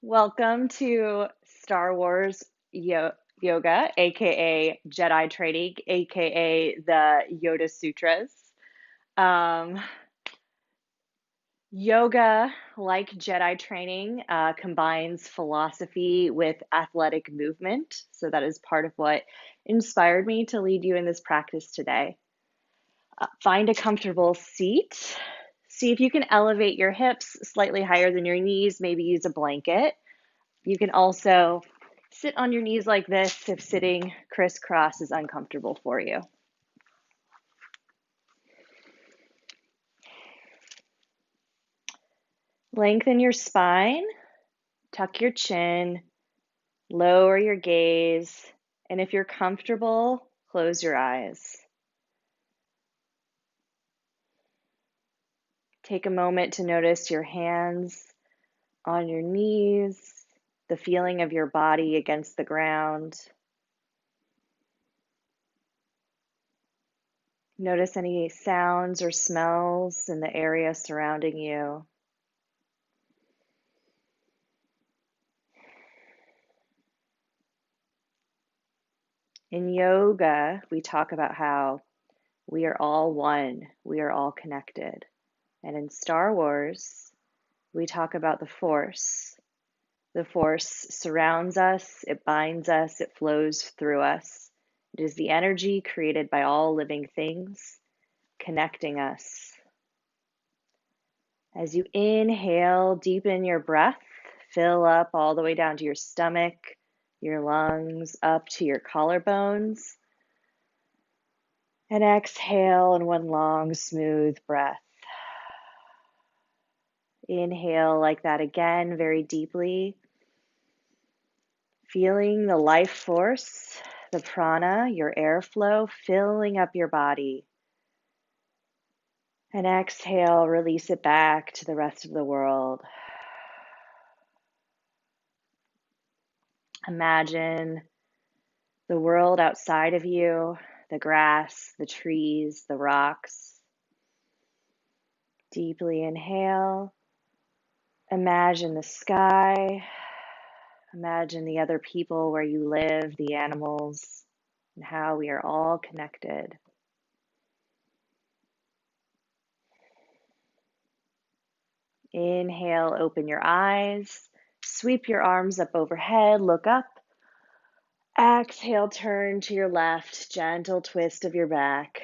Welcome to Star Wars Yoga, aka Jedi training, aka the Yoda Sutras. Um, Yoga, like Jedi training, combines philosophy with athletic movement. So that is part of what inspired me to lead you in this practice today. Find a comfortable seat. See if you can elevate your hips slightly higher than your knees, maybe use a blanket. You can also sit on your knees like this if sitting crisscross is uncomfortable for you. Lengthen your spine, tuck your chin, lower your gaze, and if you're comfortable, close your eyes. Take a moment to notice your hands on your knees, the feeling of your body against the ground. Notice any sounds or smells in the area surrounding you. In yoga, we talk about how we are all one, we are all connected. And in Star Wars, we talk about the Force. The Force surrounds us, it binds us, it flows through us. It is the energy created by all living things, connecting us. As you inhale, deepen your breath, fill up all the way down to your stomach, your lungs, up to your collarbones. And exhale in one long, smooth breath. Inhale like that again, very deeply. Feeling the life force, the prana, your airflow filling up your body. And exhale, release it back to the rest of the world. Imagine the world outside of you, the grass, the trees, the rocks. Deeply inhale. Imagine the sky. Imagine the other people where you live, the animals, and how we are all connected. Inhale, open your eyes, sweep your arms up overhead, look up. Exhale, turn to your left, gentle twist of your back.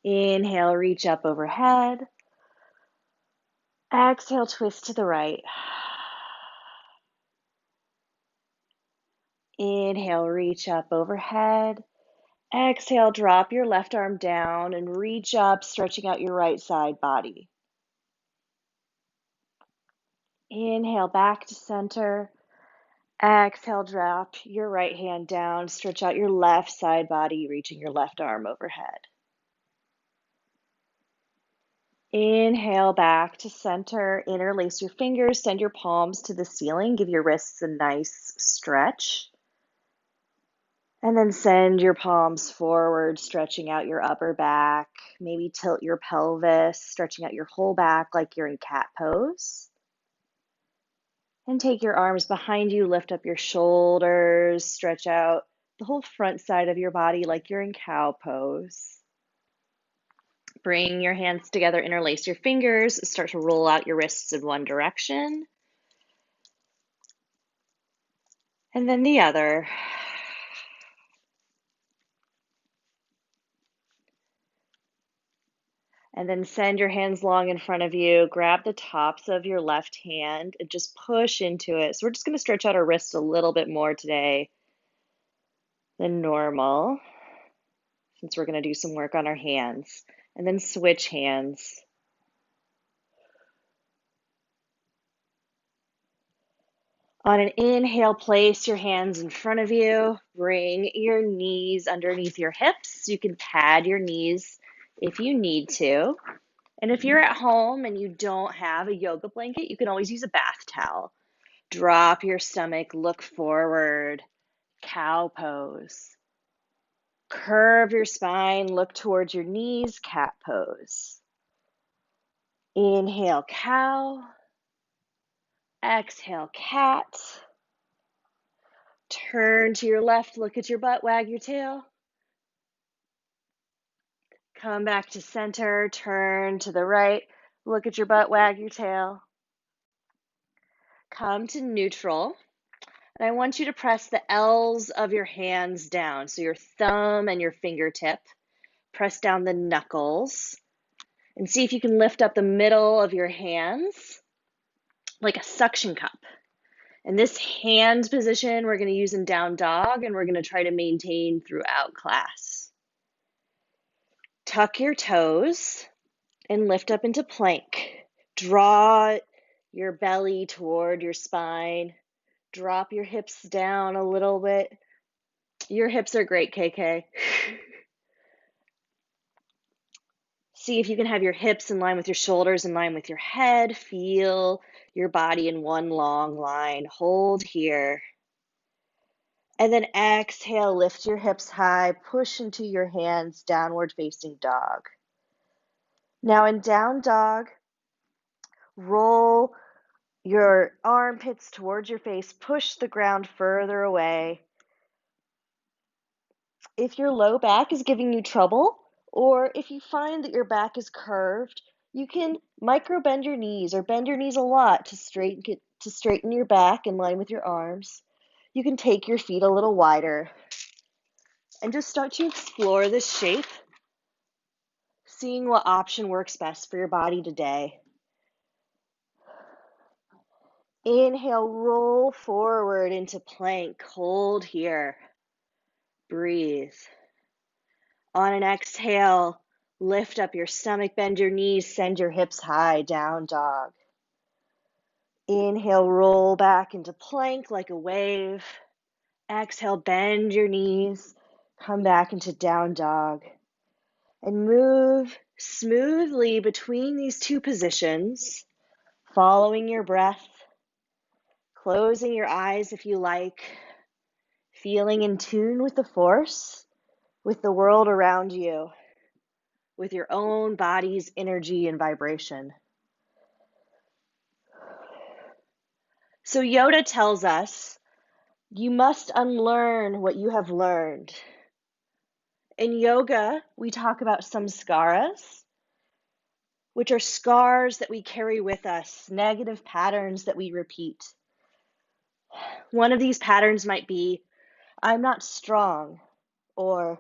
Inhale, reach up overhead. Exhale, twist to the right. Inhale, reach up overhead. Exhale, drop your left arm down and reach up, stretching out your right side body. Inhale, back to center. Exhale, drop your right hand down, stretch out your left side body, reaching your left arm overhead. Inhale, back to center. Interlace your fingers, send your palms to the ceiling, give your wrists a nice stretch. And then send your palms forward, stretching out your upper back. Maybe tilt your pelvis, stretching out your whole back like you're in cat pose. And take your arms behind you, lift up your shoulders, stretch out the whole front side of your body like you're in cow pose. Bring your hands together, interlace your fingers, start to roll out your wrists in one direction. And then the other. And then send your hands long in front of you. Grab the tops of your left hand and just push into it. So we're just going to stretch out our wrists a little bit more today than normal, since we're going to do some work on our hands. And then switch hands. On an inhale, place your hands in front of you. Bring your knees underneath your hips. You can pad your knees if you need to. And if you're at home and you don't have a yoga blanket, you can always use a bath towel. Drop your stomach, look forward, cow pose. Curve your spine, look towards your knees, cat pose. Inhale, cow. Exhale, cat. Turn to your left, look at your butt, wag your tail. Come back to center, turn to the right, look at your butt, wag your tail. Come to neutral, and I want you to press the L's of your hands down. So your thumb and your fingertip. Press down the knuckles, and see if you can lift up the middle of your hands like a suction cup. And this hand position we're going to use in down dog, and we're going to try to maintain throughout class. Tuck your toes and lift up into plank. Draw your belly toward your spine. Drop your hips down a little bit. Your hips are great, KK. See if you can have your hips in line with your shoulders, in line with your head. Feel your body in one long line. Hold here. And then exhale, lift your hips high, push into your hands, downward facing dog. Now in down dog, roll your armpits towards your face, push the ground further away. If your low back is giving you trouble, or if you find that your back is curved, you can micro bend your knees or bend your knees a lot to straighten your back in line with your arms. You can take your feet a little wider and just start to explore this shape, seeing what option works best for your body today. Inhale, roll forward into plank. Hold here. Breathe. On an exhale, lift up your stomach, bend your knees, send your hips high, down dog. Inhale, roll back into plank like a wave. Exhale, bend your knees, come back into down dog. And move smoothly between these two positions, following your breath, closing your eyes if you like, feeling in tune with the force, with the world around you, with your own body's energy and vibration. So Yoda tells us, you must unlearn what you have learned. In yoga, we talk about samskaras, which are scars that we carry with us, negative patterns that we repeat. One of these patterns might be, I'm not strong, or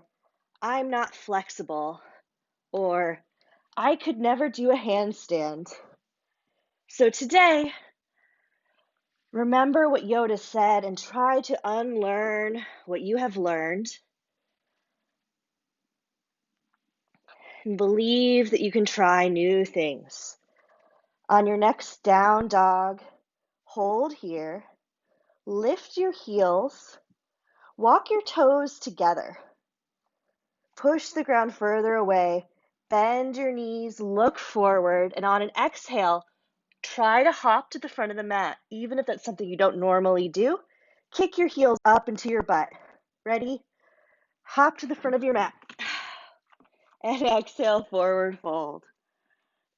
I'm not flexible, or I could never do a handstand. So today, remember what Yoda said and try to unlearn what you have learned and believe that you can try new things. On your next down dog, hold here, lift your heels, walk your toes together. Push the ground further away, bend your knees, look forward, and on an exhale, try to hop to the front of the mat, even if that's something you don't normally do. Kick your heels up into your butt. Ready? Hop to the front of your mat. And exhale, forward fold.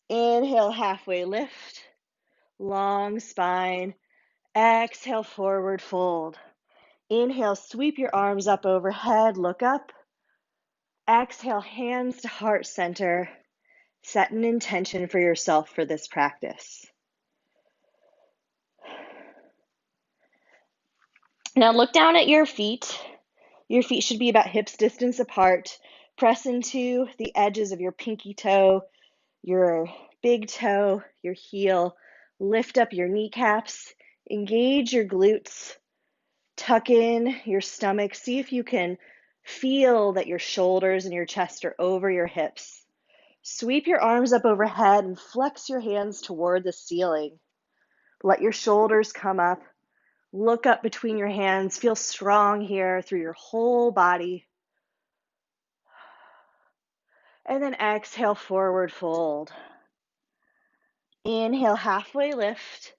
Inhale, halfway lift, long spine. Exhale, forward fold. Inhale, sweep your arms up overhead, look up. Exhale, hands to heart center. Set an intention for yourself for this practice. Now look down at your feet. Your feet should be about hips distance apart. Press into the edges of your pinky toe, your big toe, your heel. Lift up your kneecaps. Engage your glutes. Tuck in your stomach. See if you can feel that your shoulders and your chest are over your hips. Sweep your arms up overhead and flex your hands toward the ceiling. Let your shoulders come up. Look up between your hands. Feel strong here through your whole body. And then exhale, forward fold. Inhale, halfway lift.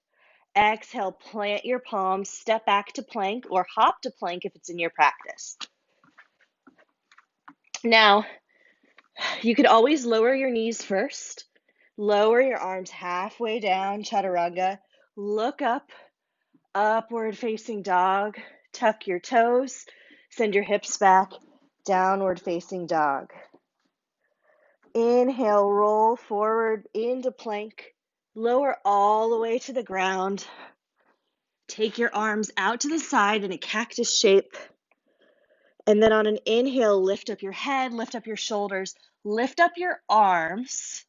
Exhale, plant your palms, step back to plank or hop to plank if it's in your practice. Now, you could always lower your knees first. Lower your arms halfway down, chaturanga, Look up, upward facing dog. Tuck your toes. Send your hips back, downward facing dog. Inhale, roll forward into plank. Lower all the way to the ground. Take your arms out to the side in a cactus shape. And then on an inhale, lift up your head, lift up your shoulders, lift up your arms,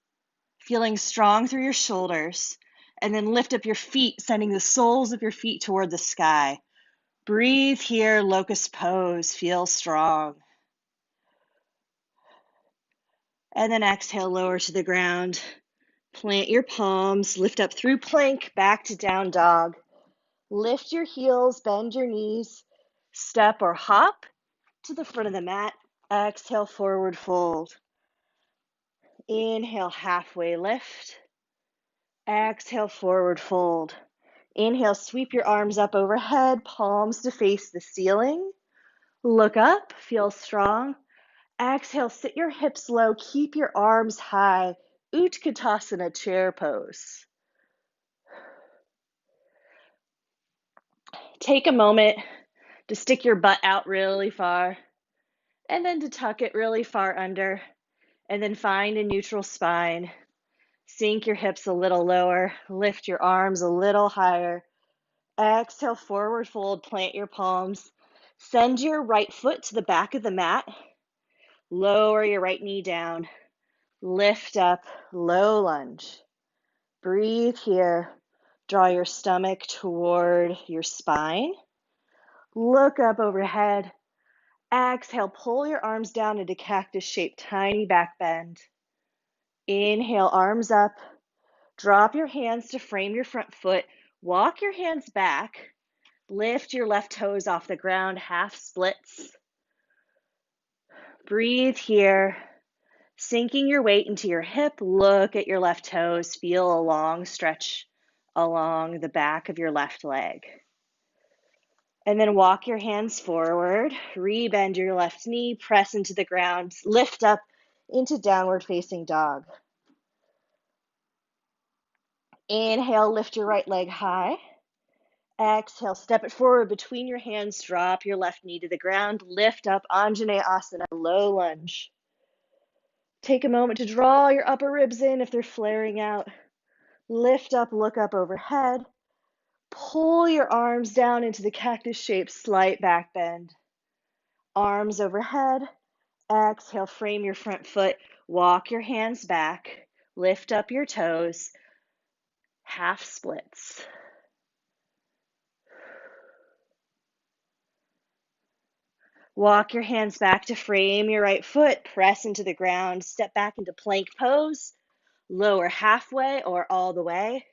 feeling strong through your shoulders. And then lift up your feet, sending the soles of your feet toward the sky. Breathe here, locust pose, feel strong. And then exhale, lower to the ground. Plant your palms, lift up through plank, back to down dog. Lift your heels, bend your knees, step or hop to the front of the mat. Exhale, forward fold. Inhale, halfway lift. Exhale, forward fold. Inhale, sweep your arms up overhead, palms to face the ceiling. Look up, feel strong. Exhale, sit your hips low, keep your arms high. Utkatasana, chair pose. Take a moment to stick your butt out really far, and then to tuck it really far under, and then find a neutral spine. Sink your hips a little lower, lift your arms a little higher. Exhale, forward fold, plant your palms. Send your right foot to the back of the mat. Lower your right knee down. Lift up, low lunge. Breathe here. Draw your stomach toward your spine. Look up overhead. Exhale, pull your arms down into cactus shape, tiny back bend. Inhale, arms up. Drop your hands to frame your front foot. Walk your hands back. Lift your left toes off the ground, half splits. Breathe here. Sinking your weight into your hip, look at your left toes. Feel a long stretch along the back of your left leg. And then walk your hands forward, rebend your left knee, press into the ground, lift up into downward facing dog. Inhale, lift your right leg high. Exhale, step it forward between your hands, drop your left knee to the ground, lift up, Anjaneyasana, Asana, low lunge. Take a moment to draw your upper ribs in if they're flaring out. Lift up, look up overhead. Pull your arms down into the cactus shape, slight back bend. Arms overhead. Exhale, frame your front foot. Walk your hands back. Lift up your toes. Half splits. Walk your hands back to frame your right foot. Press into the ground. Step back into plank pose. Lower halfway or all the way.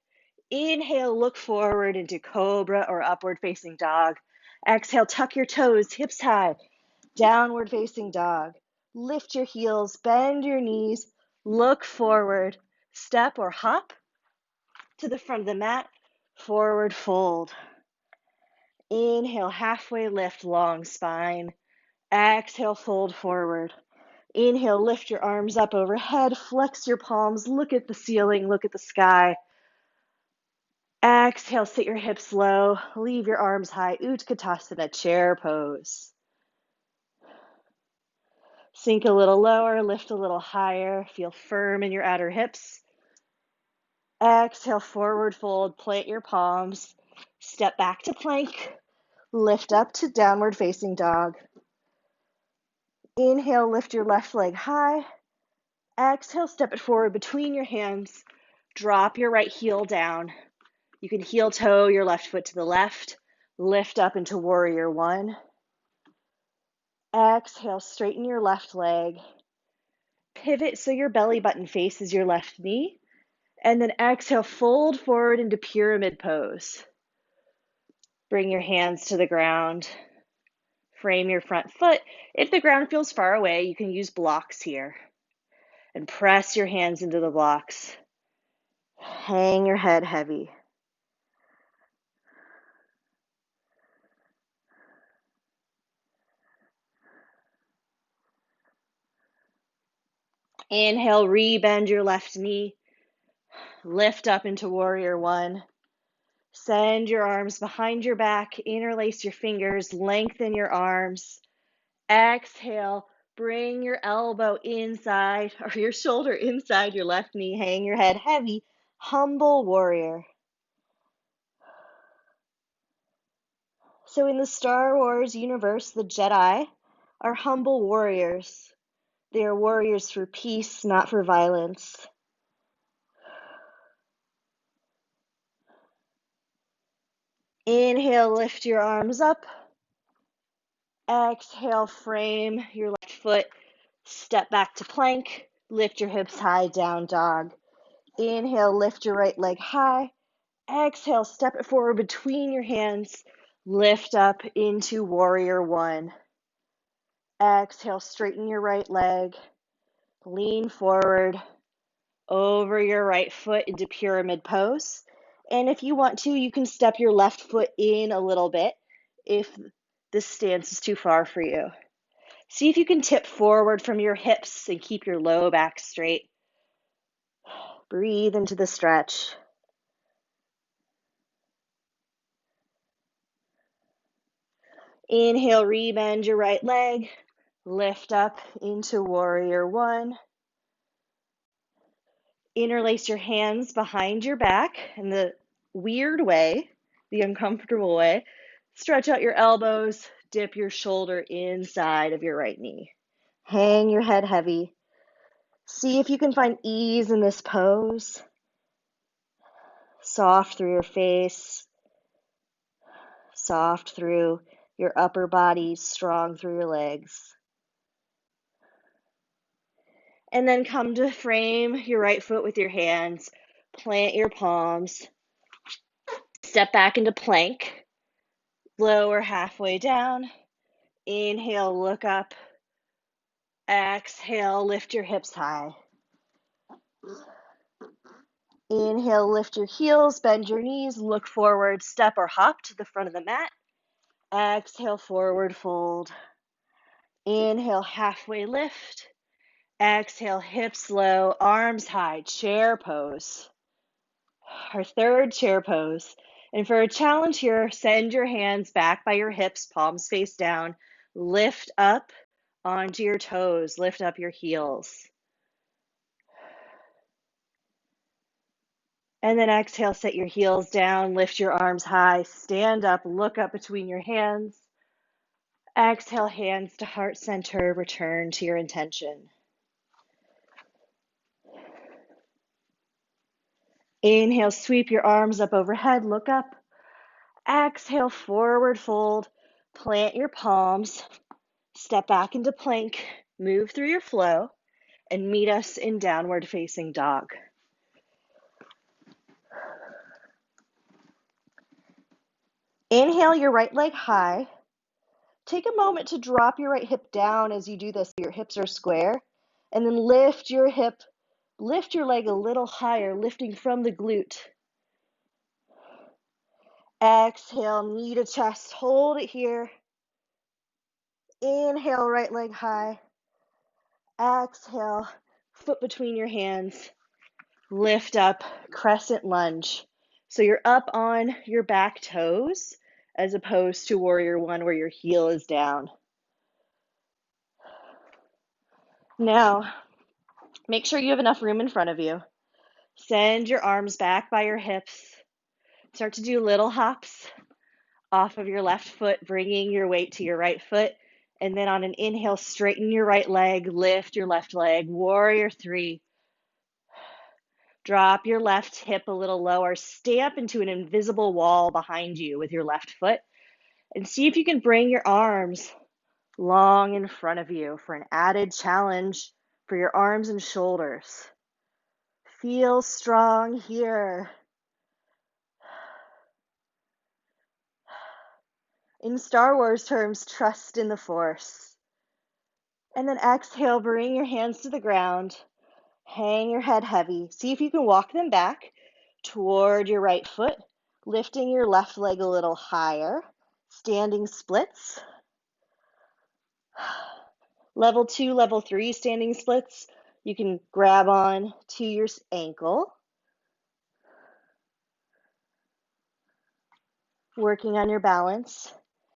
Inhale, look forward into cobra or upward facing dog. Exhale, tuck your toes, hips high. Downward facing dog. Lift your heels, bend your knees, look forward. Step or hop to the front of the mat. Forward fold. Inhale, halfway lift, long spine. Exhale, fold forward. Inhale, lift your arms up overhead, flex your palms, look at the ceiling, look at the sky. Exhale, sit your hips low, leave your arms high, Utkatasana, chair pose. Sink a little lower, lift a little higher, feel firm in your outer hips. Exhale, forward fold, plant your palms, step back to plank, lift up to downward facing dog. Inhale, lift your left leg high. Exhale, step it forward between your hands. Drop your right heel down. You can heel toe your left foot to the left. Lift up into warrior one. Exhale, straighten your left leg. Pivot so your belly button faces your left knee. And then exhale, fold forward into pyramid pose. Bring your hands to the ground. Frame your front foot. If the ground feels far away, you can use blocks here. And press your hands into the blocks. Hang your head heavy. Inhale, rebend your left knee. Lift up into warrior one. Send your arms behind your back, interlace your fingers, lengthen your arms. Exhale, bring your elbow inside or your shoulder inside your left knee, hang your head heavy, humble warrior. So in the Star Wars universe, the Jedi are humble warriors. They are warriors for peace, not for violence. Inhale, lift your arms up. Exhale, frame your left foot. Step back to plank. Lift your hips high, down dog. Inhale, lift your right leg high. Exhale, step it forward between your hands. Lift up into warrior one. Exhale, straighten your right leg. Lean forward over your right foot into pyramid pose. And if you want to, you can step your left foot in a little bit if this stance is too far for you. See if you can tip forward from your hips and keep your low back straight. Breathe into the stretch. Inhale, rebend your right leg. Lift up into warrior one. Interlace your hands behind your back in the weird way, the uncomfortable way. Stretch out your elbows. Dip your shoulder inside of your right knee. Hang your head heavy. See if you can find ease in this pose. Soft through your face. Soft through your upper body, strong through your legs. And then come to frame your right foot with your hands. Plant your palms. Step back into plank. Lower halfway down. Inhale, look up. Exhale, lift your hips high. Inhale, lift your heels, bend your knees, look forward, step or hop to the front of the mat. Exhale, forward fold. Inhale, halfway lift. Exhale, hips low, arms high, chair pose. Our third chair pose. And for a challenge here, send your hands back by your hips, palms face down. Lift up onto your toes, lift up your heels. And then exhale, set your heels down, lift your arms high, stand up, look up between your hands. Exhale, hands to heart center, return to your intention. Inhale, sweep your arms up overhead, look up. Exhale, forward fold, plant your palms, step back into plank, move through your flow, and meet us in downward facing dog. Inhale your right leg high. Take a moment to drop your right hip down as you do this. Your hips are square. And then lift your leg a little higher, lifting from the glute. Exhale, knee to chest, hold it here. Inhale, right leg high. Exhale, foot between your hands. Lift up, crescent lunge. So you're up on your back toes as opposed to warrior one where your heel is down. Now, make sure you have enough room in front of you. Send your arms back by your hips. Start to do little hops off of your left foot, bringing your weight to your right foot. And then on an inhale, straighten your right leg, lift your left leg, warrior three. Drop your left hip a little lower, stamp into an invisible wall behind you with your left foot, and see if you can bring your arms long in front of you for an added challenge for your arms and shoulders. Feel strong here. In Star Wars terms, trust in the Force. And then exhale, bring your hands to the ground. Hang your head heavy. See if you can walk them back toward your right foot, lifting your left leg a little higher. Standing splits. Level 2, level 3 standing splits. You can grab on to your ankle. working on your balance.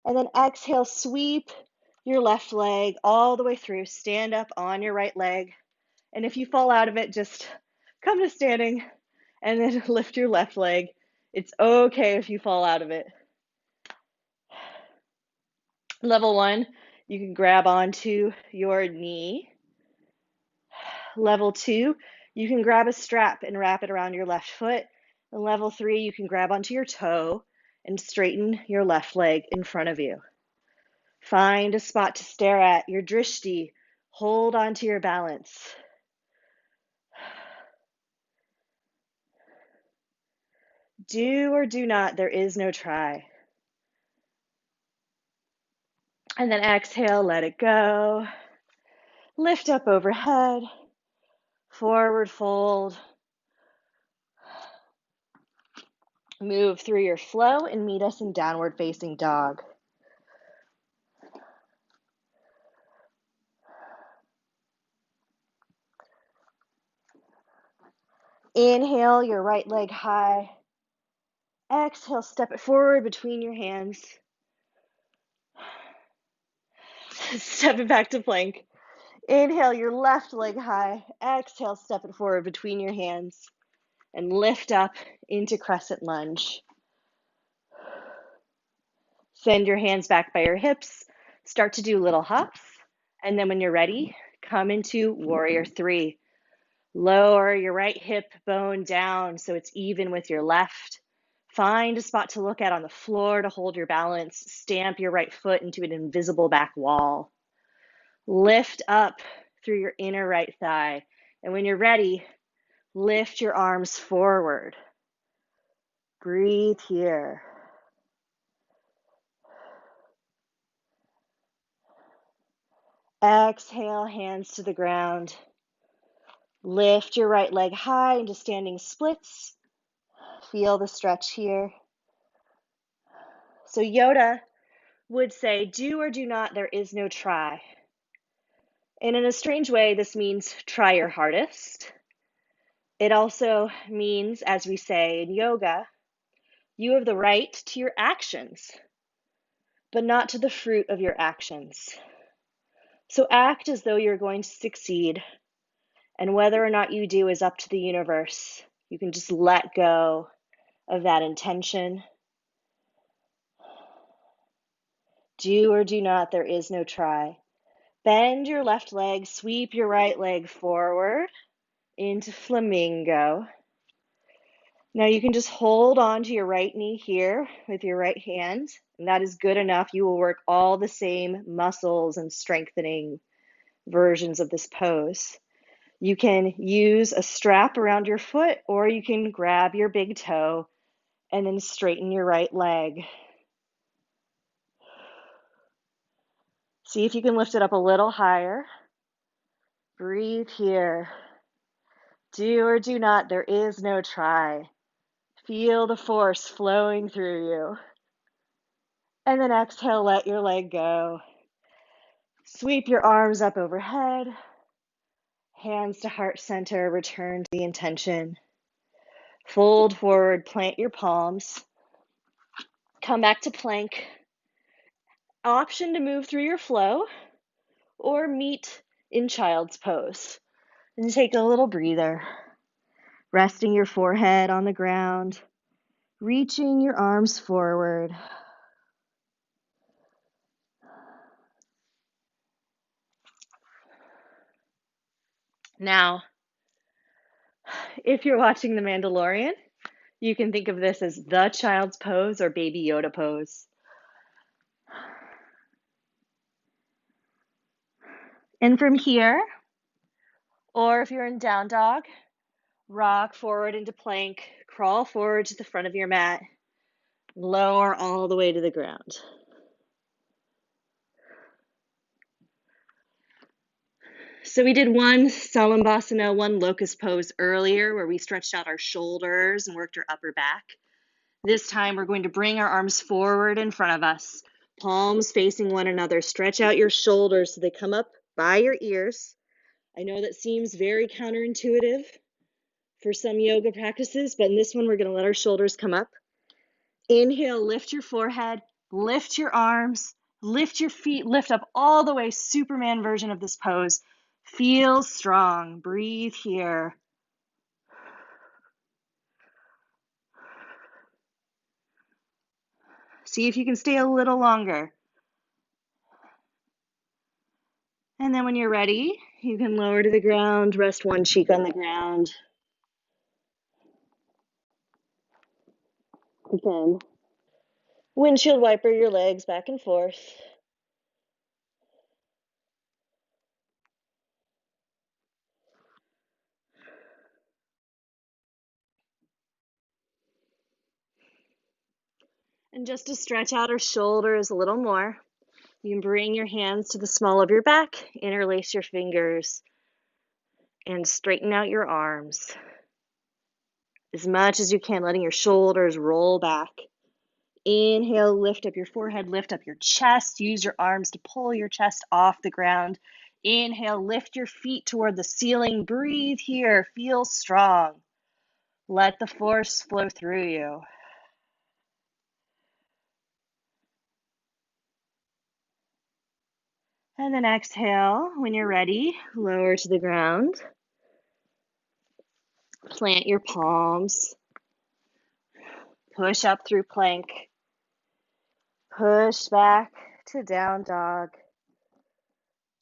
And then exhale, sweep your left leg all the way through. Stand up on your right leg. And if you fall out of it, just come to standing and then lift your left leg. It's okay if you fall out of it. Level 1, you can grab onto your knee. Level 2, you can grab a strap and wrap it around your left foot. And level 3, you can grab onto your toe and straighten your left leg in front of you. Find a spot to stare at, your drishti. Hold onto your balance. Do or do not, there is no try. And then exhale, let it go. Lift up overhead, forward fold. Move through your flow and meet us in downward facing dog. Inhale, your right leg high. Exhale, step it forward between your hands. Step it back to plank. Inhale, your left leg high. Exhale, step it forward between your hands. And lift up into crescent lunge. Send your hands back by your hips. Start to do little hops. And then when you're ready, come into warrior 3. Lower your right hip bone down so it's even with your left. Find a spot to look at on the floor to hold your balance. Stamp your right foot into an invisible back wall. Lift up through your inner right thigh. And when you're ready, lift your arms forward. Breathe here. Exhale, hands to the ground. Lift your right leg high into standing splits. Feel the stretch here. So Yoda would say, do or do not, there is no try. And in a strange way, this means try your hardest. It also means, as we say in yoga, you have the right to your actions, but not to the fruit of your actions. So act as though you're going to succeed, and whether or not you do is up to the universe. You can just let go of that intention. Do or do not, there is no try. Bend your left leg, sweep your right leg forward into flamingo. Now you can just hold on to your right knee here with your right hand, and that is good enough. You will work all the same muscles and strengthening versions of this pose. You can use a strap around your foot, or you can grab your big toe and then straighten your right leg. See if you can lift it up a little higher. Breathe here. Do or do not, there is no try. Feel the force flowing through you. And then exhale, let your leg go. Sweep your arms up overhead. Hands to heart center, return to the intention. Fold forward, plant your palms. Come back to plank. Option to move through your flow or meet in child's pose. And take a little breather. Resting your forehead on the ground. Reaching your arms forward. Now, if you're watching The Mandalorian, you can think of this as the child's pose or baby Yoda pose. And from here, or if you're in down dog, rock forward into plank, crawl forward to the front of your mat, lower all the way to the ground. So we did one Salambhasana, one locust pose earlier where we stretched out our shoulders and worked our upper back. This time we're going to bring our arms forward in front of us, palms facing one another. Stretch out your shoulders so they come up by your ears. I know that seems very counterintuitive for some yoga practices, but in this one we're going to let our shoulders come up. Inhale, lift your forehead, lift your arms, lift your feet, lift up all the way, Superman version of this pose. Feel strong. Breathe here. See if you can stay a little longer. And then when you're ready, you can lower to the ground, rest one cheek on the ground. Again. Windshield wiper your legs back and forth. And just to stretch out our shoulders a little more, you can bring your hands to the small of your back, interlace your fingers, and straighten out your arms as much as you can, letting your shoulders roll back. Inhale, lift up your forehead, lift up your chest. Use your arms to pull your chest off the ground. Inhale, lift your feet toward the ceiling. Breathe here. Feel strong. Let the force flow through you. And then exhale. When you're ready, lower to the ground. Plant your palms. Push up through plank. Push back to down dog.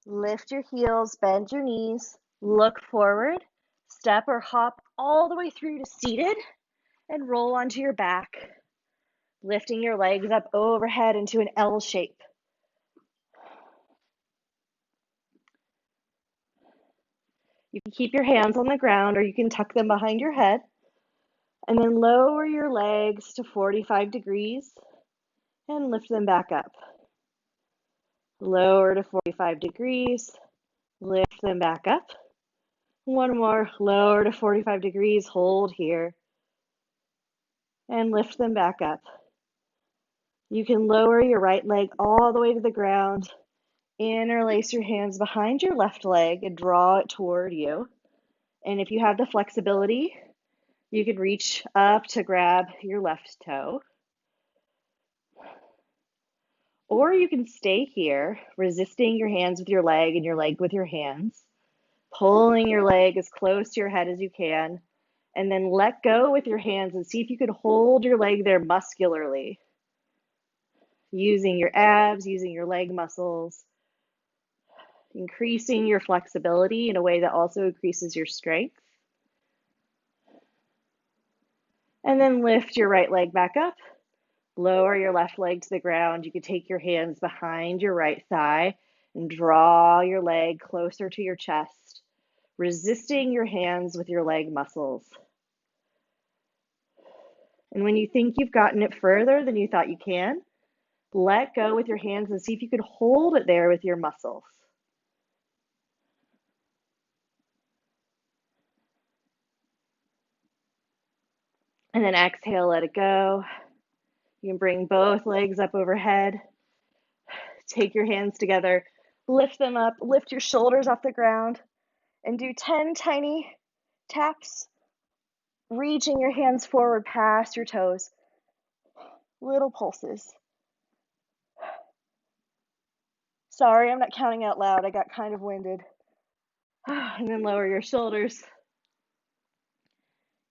Lift your heels, bend your knees, look forward, step or hop all the way through to seated, and roll onto your back, lifting your legs up overhead into an L shape. You can keep your hands on the ground or you can tuck them behind your head, and then lower your legs to 45 degrees and lift them back up. Lower to 45 degrees, lift them back up. One more, lower to 45 degrees, hold here, and lift them back up. You can lower your right leg all the way to the ground, interlace your hands behind your left leg and draw it toward you. And if you have the flexibility, you can reach up to grab your left toe. Or you can stay here, resisting your hands with your leg and your leg with your hands, pulling your leg as close to your head as you can, and then let go with your hands and see if you can hold your leg there muscularly, using your abs, using your leg muscles, increasing your flexibility in a way that also increases your strength. And then lift your right leg back up. Lower your left leg to the ground. You can take your hands behind your right thigh and draw your leg closer to your chest, resisting your hands with your leg muscles. And when you think you've gotten it further than you thought you can, let go with your hands and see if you can hold it there with your muscles. And then exhale, let it go. You can bring both legs up overhead. Take your hands together, lift them up, lift your shoulders off the ground, and do 10 tiny taps, reaching your hands forward past your toes. Little pulses. Sorry, I'm not counting out loud. I got kind of winded. And then lower your shoulders.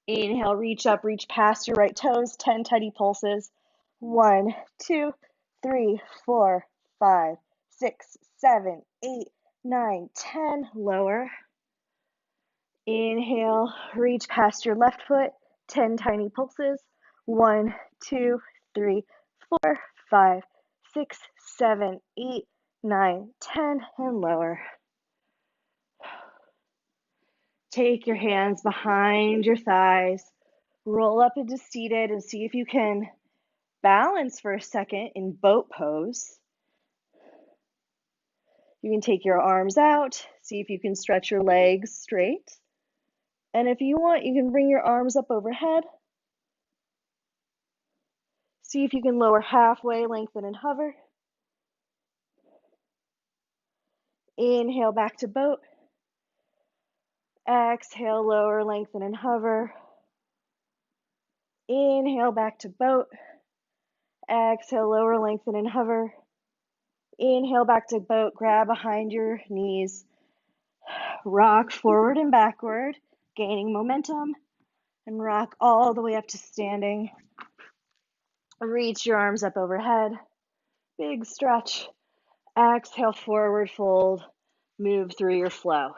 Inhale, reach up, reach past your right toes, 10 tiny pulses. 1, 2, 3, 4, 5, 6, 7, 8, 9, 10. Lower. Inhale, reach past your left foot, 10 tiny pulses. 1, 2, 3, 4, 5, 6, 7, 8, 9, 10, and lower. Take your hands behind your thighs, roll up into seated, and see if you can balance for a second in boat pose. You can take your arms out, see if you can stretch your legs straight. And if you want, you can bring your arms up overhead. See if you can lower halfway, lengthen and hover. Inhale back to boat. Exhale, lower, lengthen and hover. Inhale back to boat. Exhale, lower, lengthen, and hover. Inhale, back to boat. Grab behind your knees. Rock forward and backward, gaining momentum. And rock all the way up to standing. Reach your arms up overhead. Big stretch. Exhale, forward fold. Move through your flow.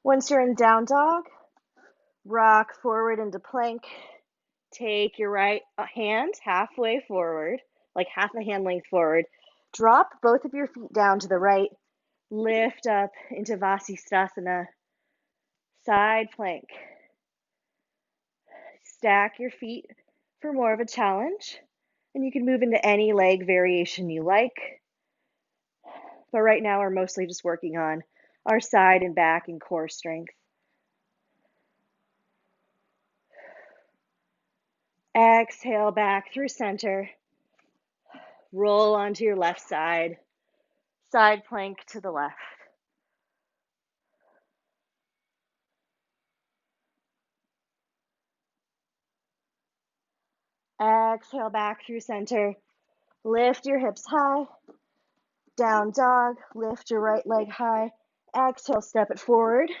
Once you're in down dog, rock forward into plank. Take your right hand halfway forward, like half a hand length forward. Drop both of your feet down to the right. Lift up into Vasisthasana, side plank. Stack your feet for more of a challenge, and you can move into any leg variation you like. But right now we're mostly just working on our side and back and core strength. Exhale back through center. Roll onto your left side. Side plank to the left. Exhale back through center. Lift your hips high. Down dog. Lift your right leg high. Exhale, step it forward.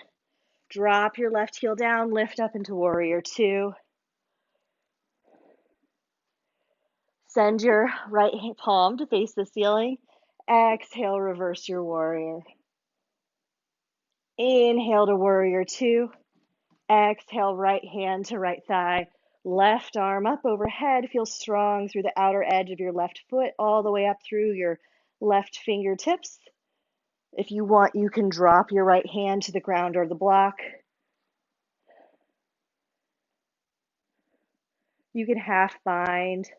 Drop your left heel down. Lift up into warrior two. Send your right palm to face the ceiling. Exhale, reverse your warrior. Inhale to warrior two. Exhale, right hand to right thigh. Left arm up overhead. Feel strong through the outer edge of your left foot, all the way up through your left fingertips. If you want, you can drop your right hand to the ground or the block. You can half bind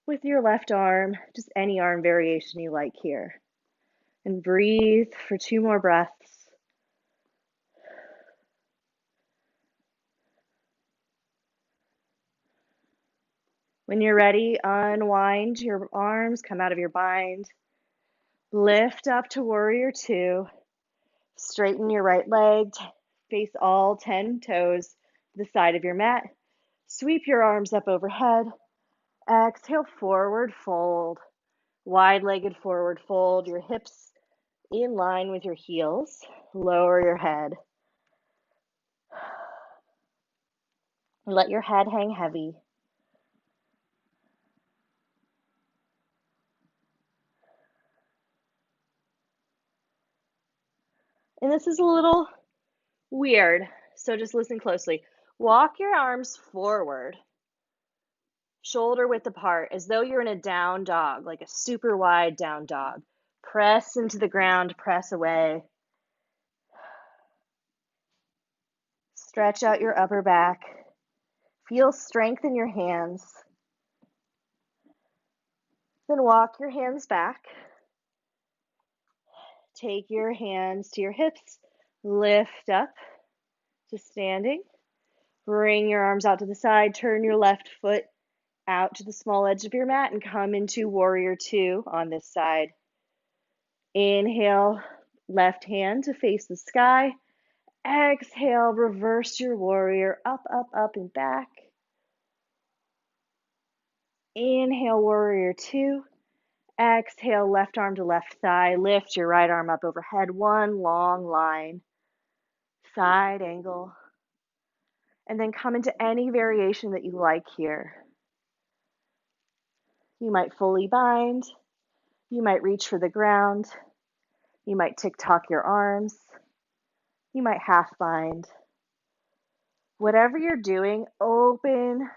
with your left arm, just any arm variation you like here. And breathe for 2 more breaths. When you're ready, unwind your arms, come out of your bind. Lift up to warrior two. Straighten your right leg, face all 10 toes to the side of your mat. Sweep your arms up overhead. Exhale, forward fold. Wide-legged forward fold, your hips in line with your heels. Lower your head. Let your head hang heavy. And this is a little weird, so just listen closely. Walk your arms forward, shoulder width apart, as though you're in a down dog, like a super wide down dog. Press into the ground, press away. Stretch out your upper back. Feel strength in your hands. Then walk your hands back. Take your hands to your hips. Lift up to standing. Bring your arms out to the side. Turn your left foot out to the small edge of your mat and come into warrior two on this side. Inhale, left hand to face the sky. Exhale, reverse your warrior, up, up, up, and back. Inhale, warrior two. Exhale, left arm to left thigh. Lift your right arm up overhead. One long line. Side angle. And then come into any variation that you like here. You might fully bind. You might reach for the ground. You might tick-tock your arms. You might half bind. Whatever you're doing, open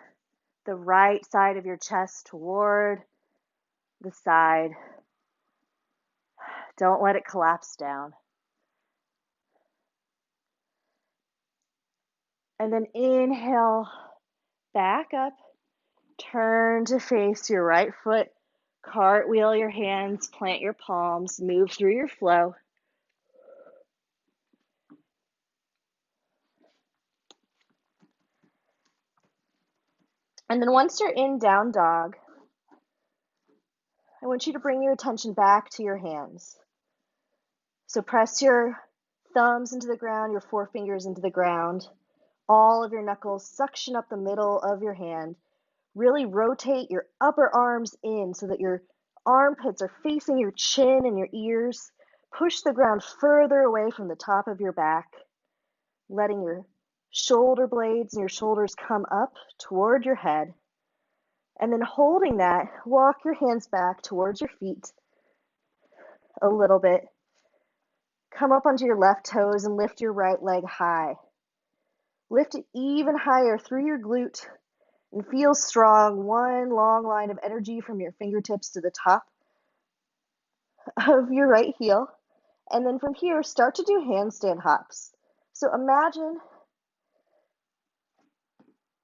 the right side of your chest toward the side. Don't let it collapse down. And then inhale, back up, turn to face your right foot, cartwheel your hands, plant your palms, move through your flow. And then once you're in down dog, I want you to bring your attention back to your hands. So press your thumbs into the ground, your forefingers into the ground. All of your knuckles suction up the middle of your hand. Really rotate your upper arms in so that your armpits are facing your chin and your ears. Push the ground further away from the top of your back, letting your shoulder blades and your shoulders come up toward your head. And then holding that, walk your hands back towards your feet a little bit. Come up onto your left toes and lift your right leg high. Lift it even higher through your glute and feel strong. One long line of energy from your fingertips to the top of your right heel. And then from here, start to do handstand hops. So imagine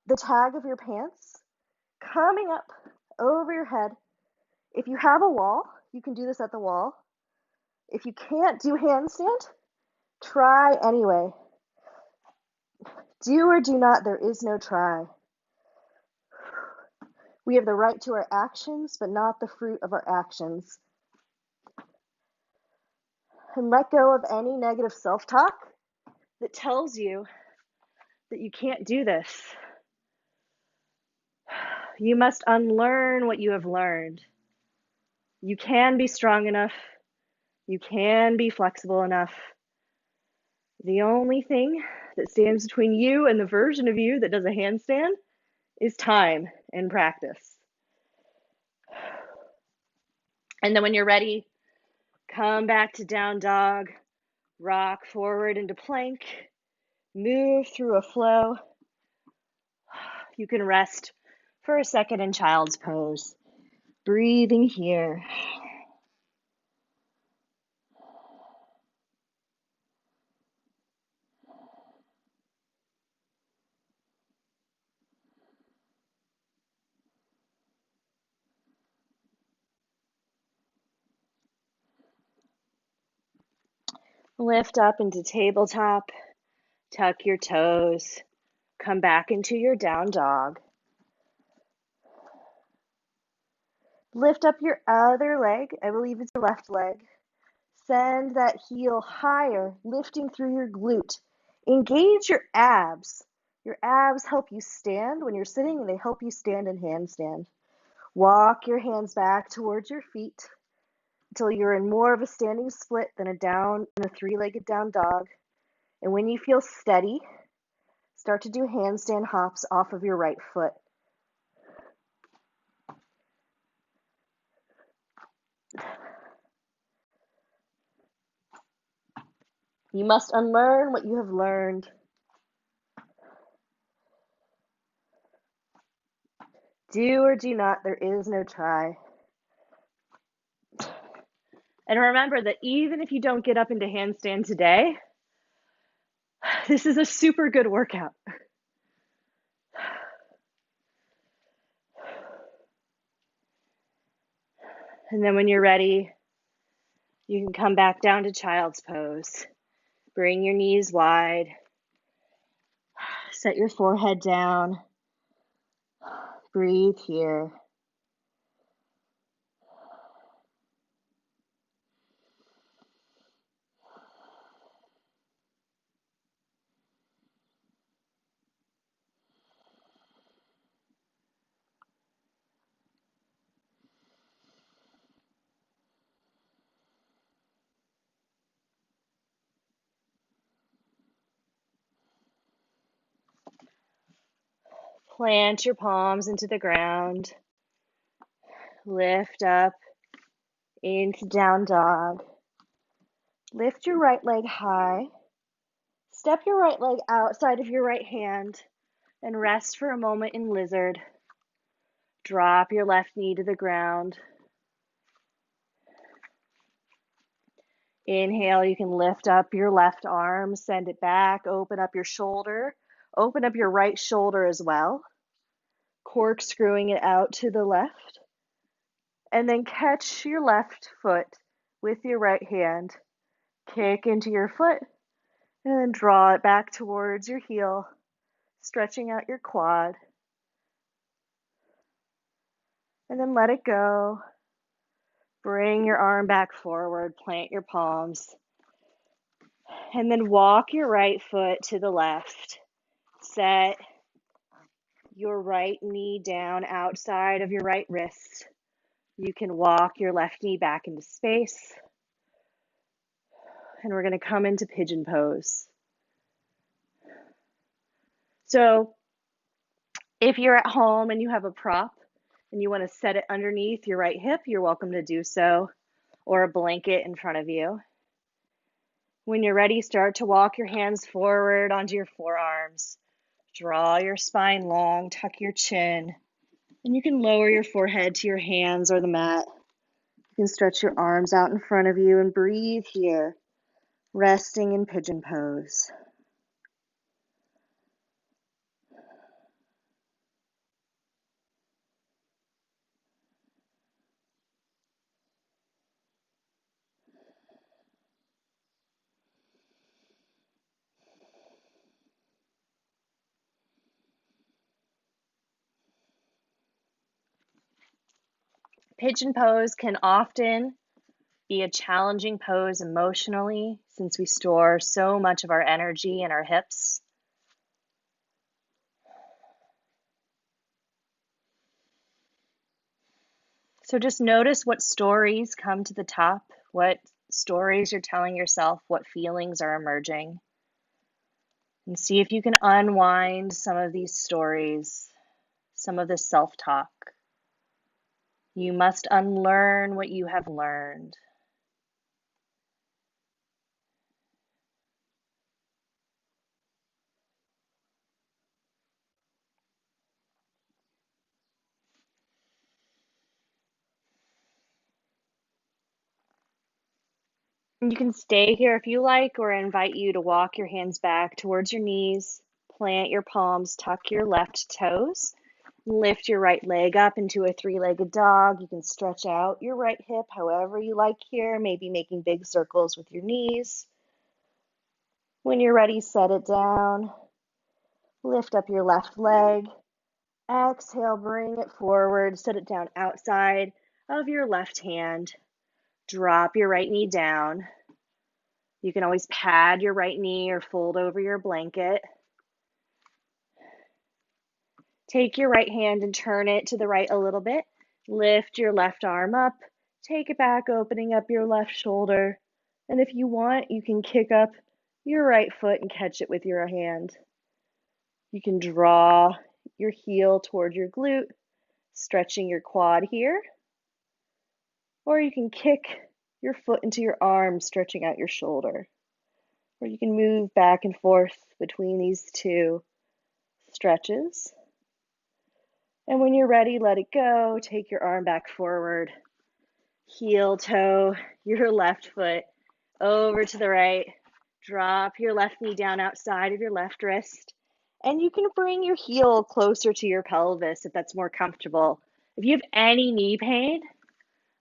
the tag of your pants coming up over your head. If you have a wall, you can do this at the wall. If you can't do handstand, try anyway. Do or do not, there is no try. We have the right to our actions, but not the fruit of our actions. And let go of any negative self-talk that tells you that you can't do this. You must unlearn what you have learned. You can be strong enough. You can be flexible enough. The only thing that stands between you and the version of you that does a handstand is time and practice. And then when you're ready, come back to down dog, rock forward into plank, move through a flow. You can rest for a second in child's pose, breathing here. Lift up into tabletop, tuck your toes, come back into your down dog. Lift up your other leg, I believe it's your left leg. Send that heel higher, lifting through your glute. Engage your abs. Your abs help you stand when you're sitting, and they help you stand in handstand. Walk your hands back towards your feet until you're in more of a standing split than a three-legged down dog. And when you feel steady, start to do handstand hops off of your right foot. You must unlearn what you have learned. Do or do not, there is no try. And remember that even if you don't get up into handstand today, this is a super good workout. And then when you're ready, you can come back down to child's pose. Bring your knees wide. Set your forehead down. Breathe here. Plant your palms into the ground. Lift up into down dog. Lift your right leg high. Step your right leg outside of your right hand and rest for a moment in lizard. Drop your left knee to the ground. Inhale, you can lift up your left arm, send it back, open up your shoulder. Open up your right shoulder as well. Corkscrewing it out to the left. And then catch your left foot with your right hand. Kick into your foot and then draw it back towards your heel, stretching out your quad. And then let it go. Bring your arm back forward, plant your palms. And then walk your right foot to the left. Set your right knee down outside of your right wrist. You can walk your left knee back into space. And we're going to come into pigeon pose. So if you're at home and you have a prop and you want to set it underneath your right hip, you're welcome to do so, or a blanket in front of you. When you're ready, start to walk your hands forward onto your forearms. Draw your spine long, tuck your chin, and you can lower your forehead to your hands or the mat. You can stretch your arms out in front of you and breathe here, resting in pigeon pose. Pigeon pose can often be a challenging pose emotionally since we store so much of our energy in our hips. So just notice what stories come to the top, what stories you're telling yourself, what feelings are emerging, and see if you can unwind some of these stories, some of this self-talk. You must unlearn what you have learned. You can stay here if you like, or I invite you to walk your hands back towards your knees, plant your palms, tuck your left toes, lift your right leg up into a three-legged dog. You can stretch out your right hip however you like here, maybe making big circles with your knees. When you're ready, set it down. Lift up your left leg. Exhale, bring it forward. Set it down outside of your left hand. Drop your right knee down. You can always pad your right knee or fold over your blanket. Take your right hand and turn it to the right a little bit. Lift your left arm up. Take it back, opening up your left shoulder. And if you want, you can kick up your right foot and catch it with your hand. You can draw your heel toward your glute, stretching your quad here. Or you can kick your foot into your arm, stretching out your shoulder. Or you can move back and forth between these two stretches. And when you're ready, let it go. Take your arm back forward. Heel toe your left foot over to the right. Drop your left knee down outside of your left wrist. And you can bring your heel closer to your pelvis if that's more comfortable. If you have any knee pain,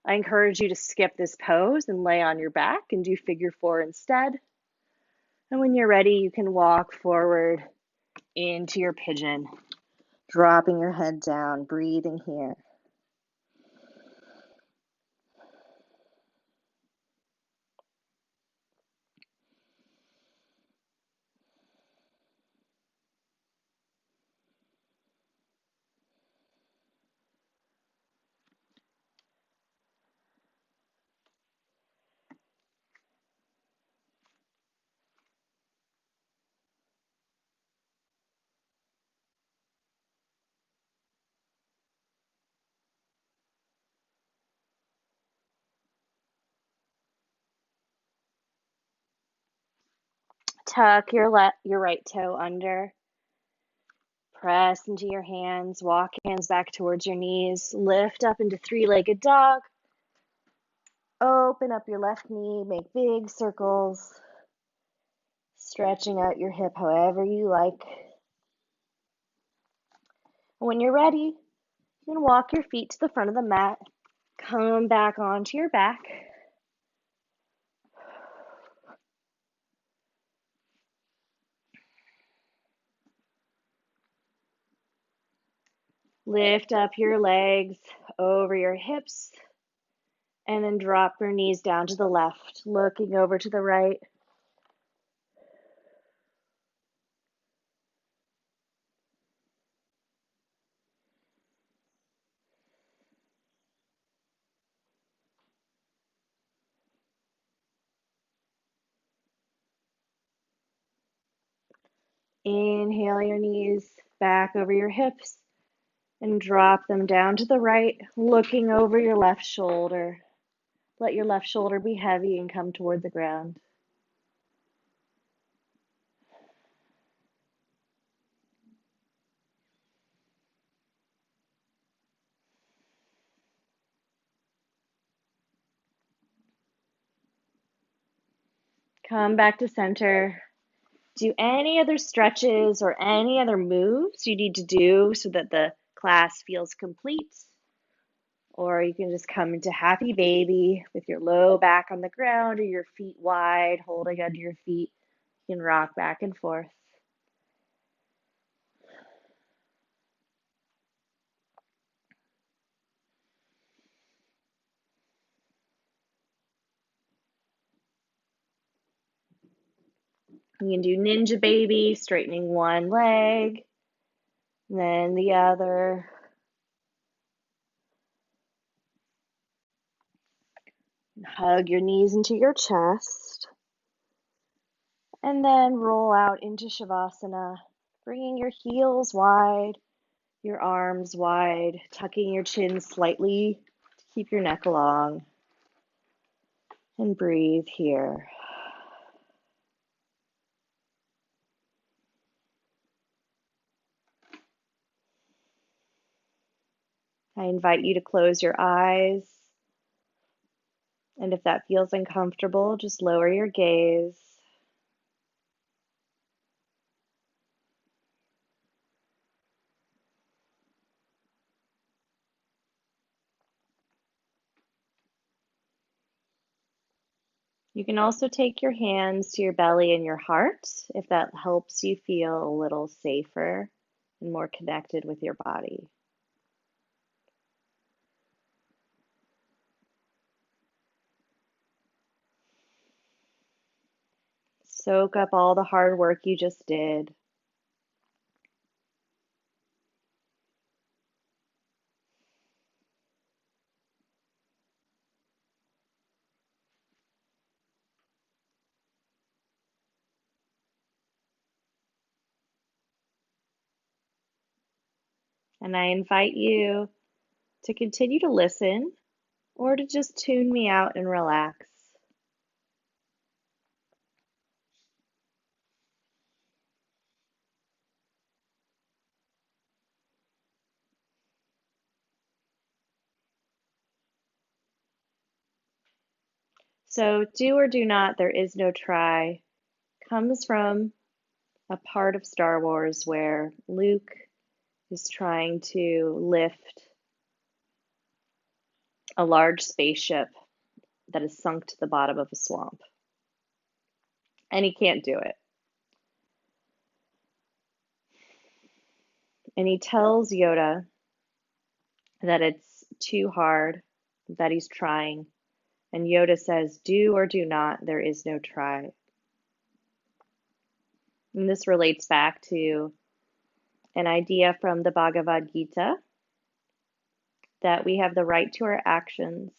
I encourage you to skip this pose and lay on your back and do figure four instead. And when you're ready, you can walk forward into your pigeon, dropping your head down, breathing here. Tuck your right toe under. Press into your hands. Walk hands back towards your knees. Lift up into three-legged dog. Open up your left knee. Make big circles. Stretching out your hip however you like. When you're ready, you can walk your feet to the front of the mat. Come back onto your back. Lift up your legs over your hips. And then drop your knees down to the left, looking over to the right. Inhale your knees back over your hips and drop them down to the right, looking over your left shoulder. Let your left shoulder be heavy and come toward the ground. Come back to center. Do any other stretches or any other moves you need to do so that the class feels complete. Or you can just come into happy baby with your low back on the ground or your feet wide, holding under your feet. You can rock back and forth. You can do ninja baby, straightening one leg, then the other. Hug your knees into your chest. And then roll out into Shavasana, bringing your heels wide, your arms wide, tucking your chin slightly to keep your neck long. And breathe here. I invite you to close your eyes. And if that feels uncomfortable, just lower your gaze. You can also take your hands to your belly and your heart if that helps you feel a little safer and more connected with your body. Soak up all the hard work you just did. And I invite you to continue to listen or to just tune me out and relax. So, do or do not, there is no try, comes from a part of Star Wars where Luke is trying to lift a large spaceship that is sunk to the bottom of a swamp. And he can't do it. And he tells Yoda that it's too hard, that he's trying. And Yoda says, do or do not, there is no try. And this relates back to an idea from the Bhagavad Gita that we have the right to our actions,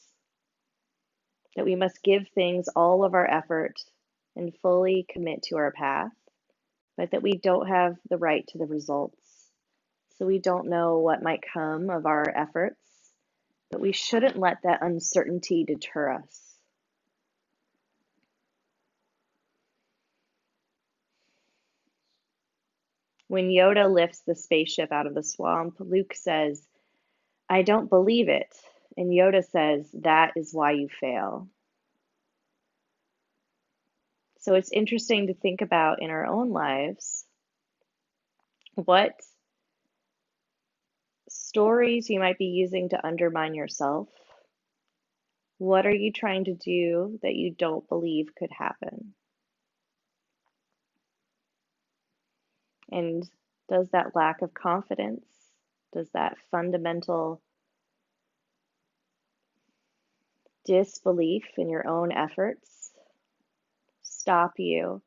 that we must give things all of our effort and fully commit to our path, but that we don't have the right to the results. So we don't know what might come of our efforts, but we shouldn't let that uncertainty deter us. When Yoda lifts the spaceship out of the swamp, Luke says, I don't believe it. And Yoda says, that is why you fail. So it's interesting to think about in our own lives what stories you might be using to undermine yourself. What are you trying to do that you don't believe could happen? And does that lack of confidence, does that fundamental disbelief in your own efforts stop you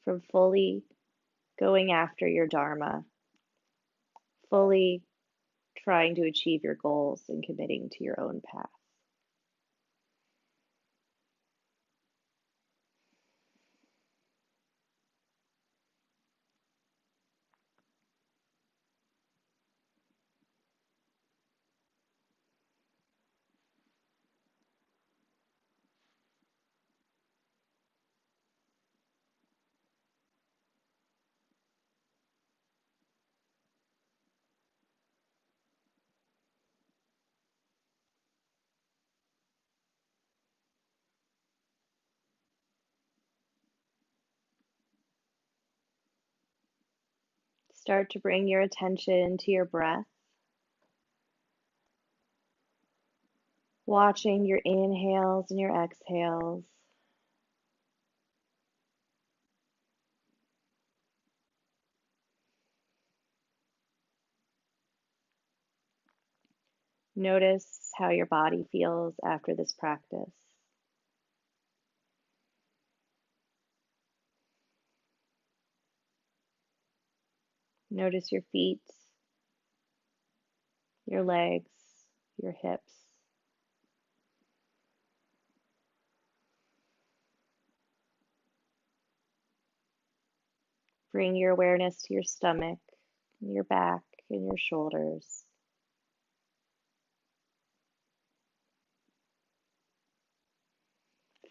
from fully going after your dharma, fully trying to achieve your goals and committing to your own path? Start to bring your attention to your breath, watching your inhales and your exhales. Notice how your body feels after this practice. Notice your feet, your legs, your hips. Bring your awareness to your stomach, your back, and your shoulders.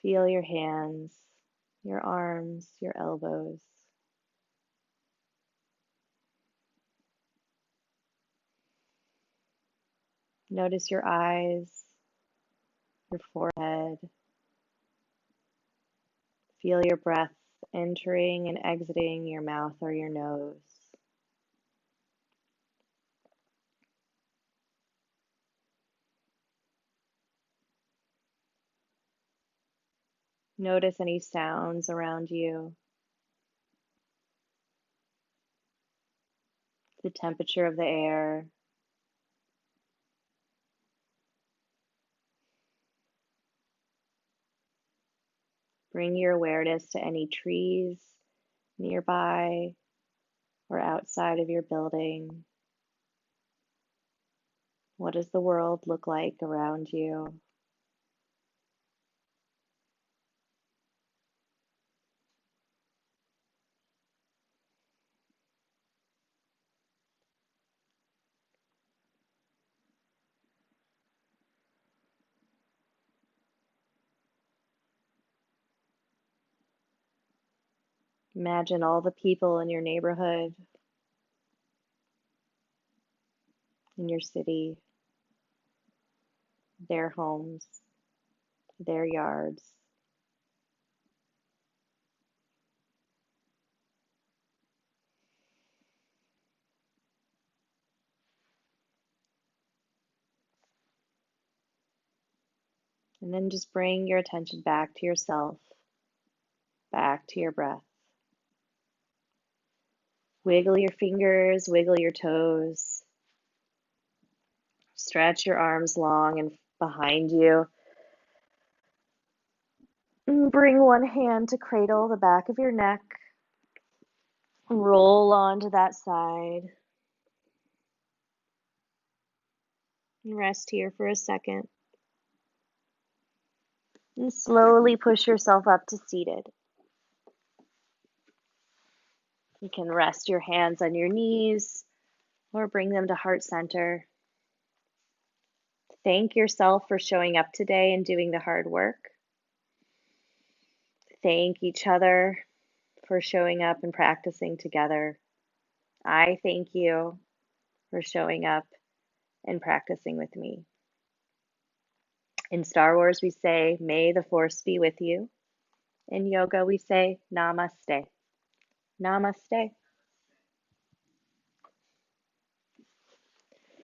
Feel your hands, your arms, your elbows. Notice your eyes, your forehead. Feel your breath entering and exiting your mouth or your nose. Notice any sounds around you, the temperature of the air. Bring your awareness to any trees nearby or outside of your building. What does the world look like around you? Imagine all the people in your neighborhood, in your city, their homes, their yards. And then just bring your attention back to yourself, back to your breath. Wiggle your fingers, wiggle your toes. Stretch your arms long and behind you. Bring one hand to cradle the back of your neck. Roll onto that side. And rest here for a second. And slowly push yourself up to seated. You can rest your hands on your knees or bring them to heart center. Thank yourself for showing up today and doing the hard work. Thank each other for showing up and practicing together. I thank you for showing up and practicing with me. In Star Wars, we say, may the force be with you. In yoga, we say, namaste. Namaste.